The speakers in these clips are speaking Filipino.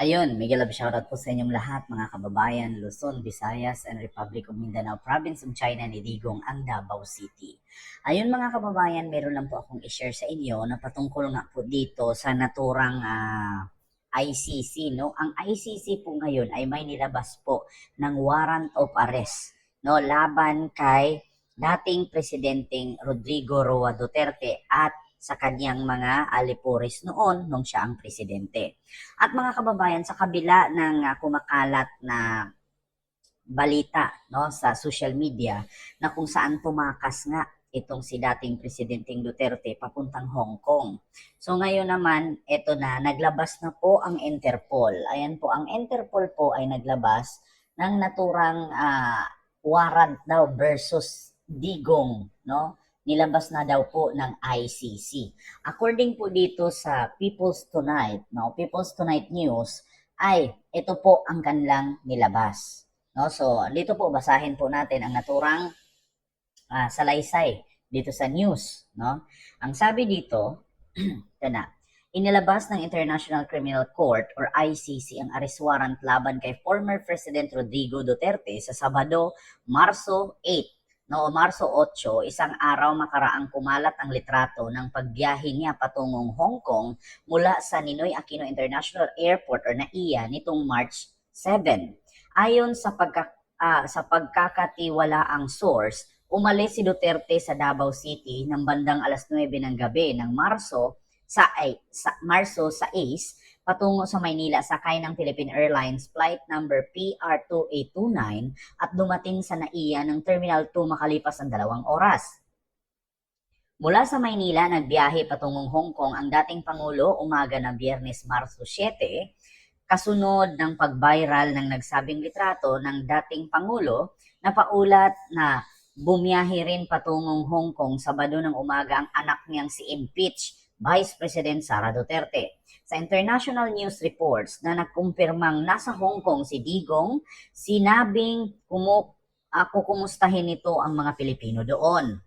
Ayun, mega love shoutout po sa inyong lahat mga kababayan, Luzon, Visayas, and Republic of Mindanao, Province of China ni Digong, ang Davao City. Ayun mga kababayan, meron lang po akong i-share sa inyo na patungkol nga po dito sa naturang ICC. No? Ang ICC po ngayon ay may nilabas po ng warrant of arrest, no? Laban kay dating Presidenteng Rodrigo Roa Duterte at sa kanyang mga alipuris noon nung siya ang presidente. At mga kababayan, sa kabila ng kumakalat na balita no sa social media na kung saan tumakas nga itong si dating Presidenteng Duterte papuntang Hong Kong. So ngayon naman, eto na, naglabas na po ang Interpol. Ayan po, ang Interpol po ay naglabas ng naturang warrant daw versus Digong, no? Nilabas na daw po ng ICC. According po dito sa People's Tonight, no? People's Tonight News, ay ito po ang kanilang nilabas. No? So, dito po basahin po natin ang naturang salaysay dito sa news. No? Ang sabi dito, ito na, inilabas ng International Criminal Court or ICC ang arrest warrant laban kay former President Rodrigo Duterte sa Sabado, Marso 8. No, Marso 8, isang araw makaraang kumalat ang litrato ng pagbiyahe niya patungong Hong Kong mula sa Ninoy Aquino International Airport or NAIA nitong March 7. Ayon sa pagkakatiwalaang source, umalis si Duterte sa Davao City ng bandang alas 9 ng gabi ng Marso 6 patungo sa Maynila sakay ng Philippine Airlines flight number PR2829 at dumating sa NAIA ng Terminal 2 makalipas ang 2 oras. Mula sa Maynila, nagbiyahe patungong Hong Kong ang dating Pangulo umaga ng Biyernes, Marso 7, kasunod ng pag-viral ng nagsabing litrato ng dating Pangulo na paulat na bumiyahe rin patungong Hong Kong Sabado ng umaga ang anak niyang si impeached Vice President Sara Duterte. Sa international news reports na nagkumpirmang nasa Hong Kong si Digong, sinabing kukumustahin nito ang mga Pilipino doon.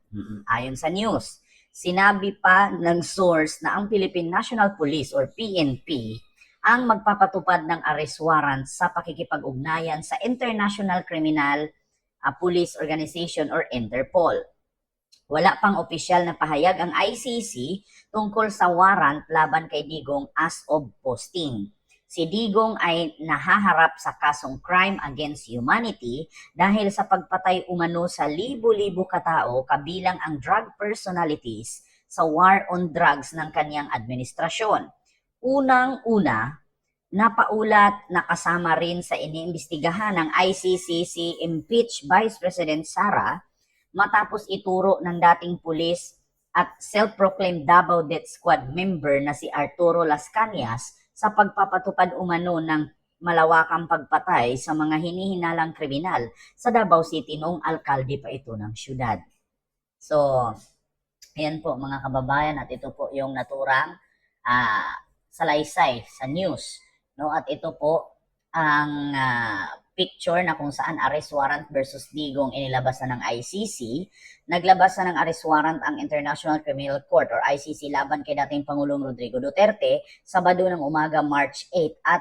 Ayon sa news, sinabi pa ng source na ang Philippine National Police or PNP ang magpapatupad ng arrest warrant sa pakikipag-ugnayan sa International Criminal Police Organization or Interpol. Wala pang opisyal na pahayag ang ICC tungkol sa warrant laban kay Digong as of posting. Si Digong ay nahaharap sa kasong crime against humanity dahil sa pagpatay umano sa libo-libo katao kabilang ang drug personalities sa war on drugs ng kanyang administrasyon. Unang-una, napaulat na kasama rin sa iniimbestigahan ng ICC si impeached Vice President Sara matapos ituro ng dating pulis at self-proclaimed Davao Death Squad member na si Arturo Las Cañas sa pagpapatupad umano ng malawakang pagpatay sa mga hinihinalang kriminal sa Davao City noong alkalde pa ito ng syudad. So, ayan po mga kababayan at ito po yung naturang salaysay sa news. No? At ito po ang picture na kung saan arrest warrant versus Digong inilabas na ng ICC. Naglabas na ng arrest warrant ang International Criminal Court or ICC laban kay dating Pangulong Rodrigo Duterte Sabado ng umaga March 8 at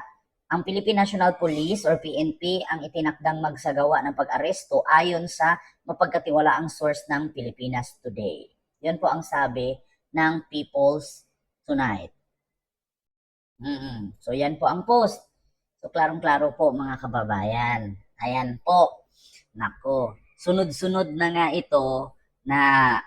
ang Philippine National Police or PNP ang itinakdang magsagawa ng pag-aresto ayon sa mapagkatiwalaang source ng Pilipinas Today. Yan po ang sabi ng People's Tonight. So yan po ang post. So klarong-klaro po mga kababayan. Ayan po. Nako, sunod-sunod na nga ito na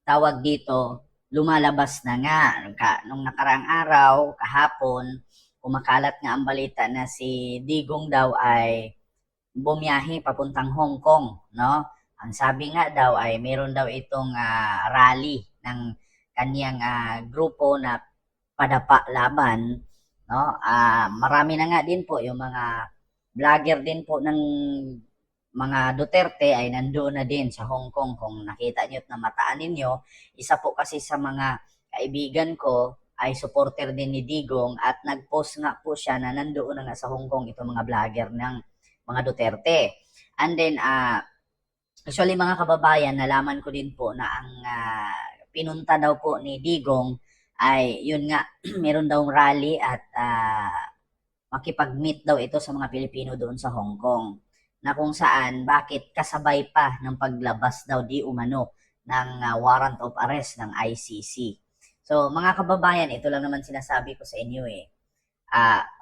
tawag dito, lumalabas na nga. Nung nakaraang araw, kahapon, kumakalat nga ang balita na si Digong daw ay bumiyahe papuntang Hong Kong, no? Ang sabi nga daw ay meron daw itong rally ng kaniyang grupo na padapa laban, no? Marami na nga din po yung mga vlogger din po ng mga Duterte ay nandoon na din sa Hong Kong. Kung nakita niyo at namataan ninyo, isa po kasi sa mga kaibigan ko ay supporter din ni Digong at nag-post nga po siya na nandoon na nga sa Hong Kong itong mga vlogger ng mga Duterte. And then, actually mga kababayan, nalaman ko din po na ang pinunta daw po ni Digong ay yun nga, meron daw rally at makipag-meet daw ito sa mga Pilipino doon sa Hong Kong, na kung saan bakit kasabay pa ng paglabas daw di umano ng warrant of arrest ng ICC. So mga kababayan, ito lang naman sinasabi ko sa inyo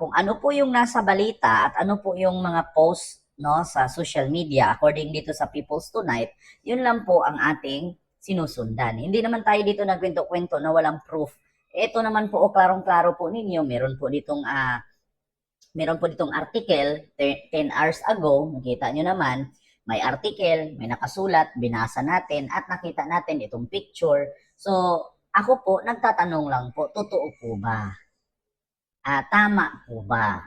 kung ano po yung nasa balita at ano po yung mga post no sa social media according dito sa People's Tonight, yun lang po ang ating sinusundan. Hindi naman tayo dito nagkwento-kwento na walang proof. Ito naman po, klarong-klaro po ninyo, meron po ditong article 10 hours ago, nakita nyo naman, may article, may nakasulat, binasa natin at nakita natin itong picture. So, ako po, nagtatanong lang po, totoo po ba? Tama po ba?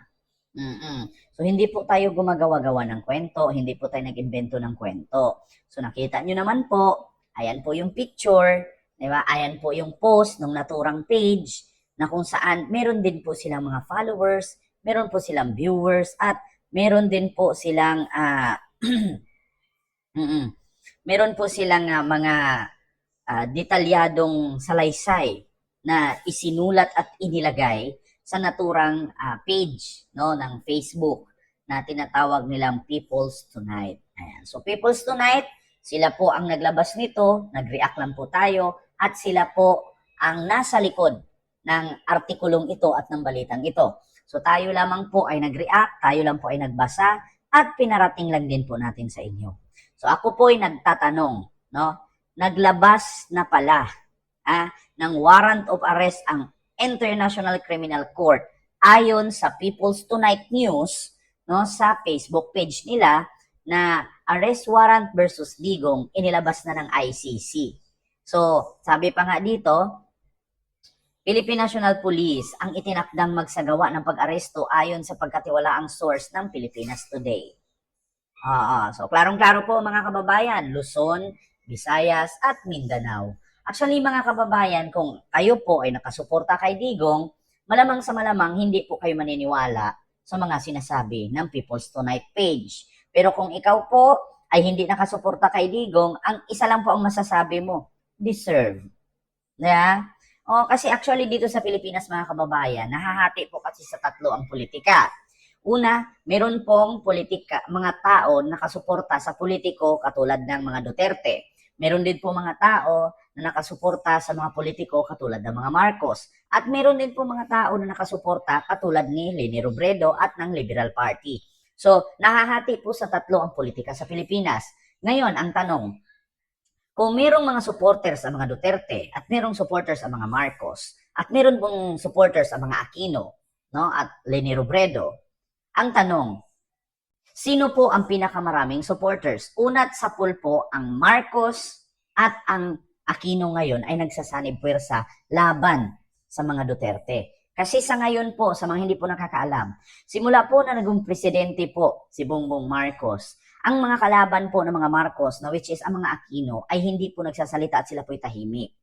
So, hindi po tayo gumagawa-gawa ng kwento, hindi po tayo nag-invento ng kwento. So, nakita nyo naman po, ayan po yung picture, di ba? Ayan po yung post ng naturang page na kung saan meron din po silang mga followers, meron po silang viewers, at meron din po silang meron po silang mga detalyadong salaysay na isinulat at inilagay sa naturang page no ng Facebook na tinatawag nilang People's Tonight. Ayan. So People's Tonight, sila po ang naglabas nito, nag-react lang po tayo at sila po ang nasa likod ng artikulong ito at ng balitang ito. So tayo lamang po ay nag-react, tayo lang po ay nagbasa at pinarating lang din po natin sa inyo. So ako po ay nagtatanong, no? Naglabas na pala ng warrant of arrest ang International Criminal Court ayon sa People's Tonight News no sa Facebook page nila na arrest warrant versus Digong inilabas na ng ICC. So, sabi pa nga dito, Philippine National Police ang itinakdang magsagawa ng pag-aresto ayon sa pagkatiwalaang source ng Pilipinas Today. So klarong-klaro po mga kababayan, Luzon, Visayas at Mindanao. Actually mga kababayan, kung kayo po ay nakasuporta kay Digong, malamang sa malamang hindi po kayo maniniwala sa mga sinasabi ng People's Tonight page. Pero kung ikaw po ay hindi nakasuporta kay Digong, ang isa lang po ang masasabi mo, deserve. Yeah? Kasi actually dito sa Pilipinas mga kababayan, nahahati po kasi sa tatlo ang politika. Una, meron pong mga tao na nakasuporta sa politiko katulad ng mga Duterte. Meron din po mga tao na nakasuporta sa mga politiko katulad ng mga Marcos. At meron din po mga tao na nakasuporta katulad ni Leni Robredo at ng Liberal Party. So, nahahati po sa tatlo ang politika sa Pilipinas. Ngayon, ang tanong, kung merong mga supporters sa mga Duterte at merong supporters sa mga Marcos at meron pong supporters sa mga Aquino no, at Leni Robredo, ang tanong, sino po ang pinakamaraming supporters? Una't sa pool po ang Marcos at ang Aquino ngayon ay nagsasanib puwersa laban sa mga Duterte. Kasi sa ngayon po, sa mga hindi po nakakaalam, simula po na naging presidente po si Bongbong Marcos, ang mga kalaban po ng mga Marcos, na which is ang mga Aquino, ay hindi po nagsasalita at sila po'y tahimik.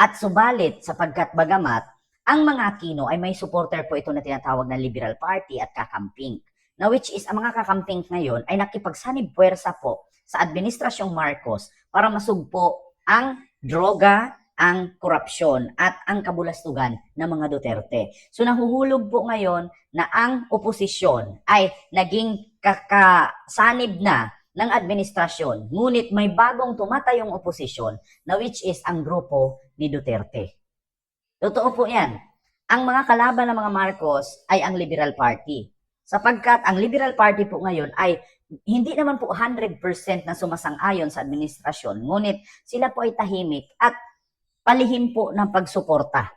At subalit, sapagkat bagamat, ang mga Aquino ay may supporter po ito na tinatawag na Liberal Party at kakamping. Na which is, ang mga kakamping ngayon ay nakipagsanib puwersa po sa Administrasyong Marcos para masugpo ang droga, ang korupsyon at ang kabulastugan ng mga Duterte. So nahuhulog po ngayon na ang oposisyon ay naging kakasanib na ng administrasyon. Ngunit may bagong tumatayong oposisyon na which is ang grupo ni Duterte. Totoo po yan. Ang mga kalaban ng mga Marcos ay ang Liberal Party. Sapagkat ang Liberal Party po ngayon ay hindi naman po 100% na sumasang-ayon sa administrasyon, ngunit sila po ay tahimik at palihim po ng pagsuporta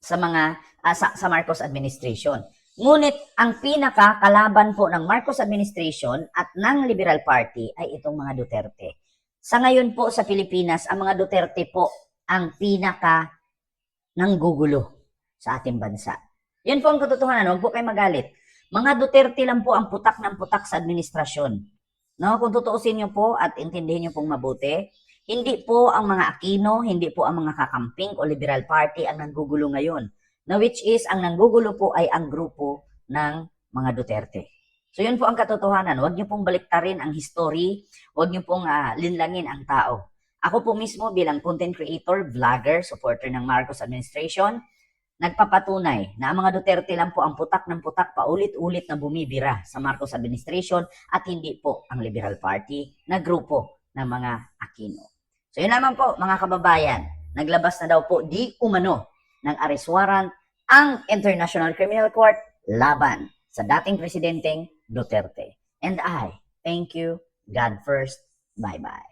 sa mga sa Marcos administration. Ngunit ang pinaka-kalaban po ng Marcos administration at ng Liberal Party ay itong mga Duterte. Sa ngayon po sa Pilipinas, ang mga Duterte po ang pinaka nanggugulo sa ating bansa. Yan po ang katotohanan, huwag po kayo magalit. Mga Duterte lang po ang putak ng putak sa administrasyon. No, kung tutuusin niyo po at intindihin niyo pong mabuti, hindi po ang mga Aquino, hindi po ang mga kakamping o Liberal Party ang nanggugulo ngayon. Na which is, ang nanggugulo po ay ang grupo ng mga Duterte. So yun po ang katotohanan. Huwag niyo pong baliktarin ang history, huwag niyo pong linlangin ang tao. Ako po mismo bilang content creator, vlogger, supporter ng Marcos administration, nagpapatunay na ang mga Duterte lang po ang putak ng putak paulit-ulit na bumibira sa Marcos administration at hindi po ang Liberal Party na grupo ng mga Aquino. So yun naman po mga kababayan, naglabas na daw po di umano ng arrest warrant ang International Criminal Court laban sa dating presidenteng Duterte. And I thank you, God first, bye-bye.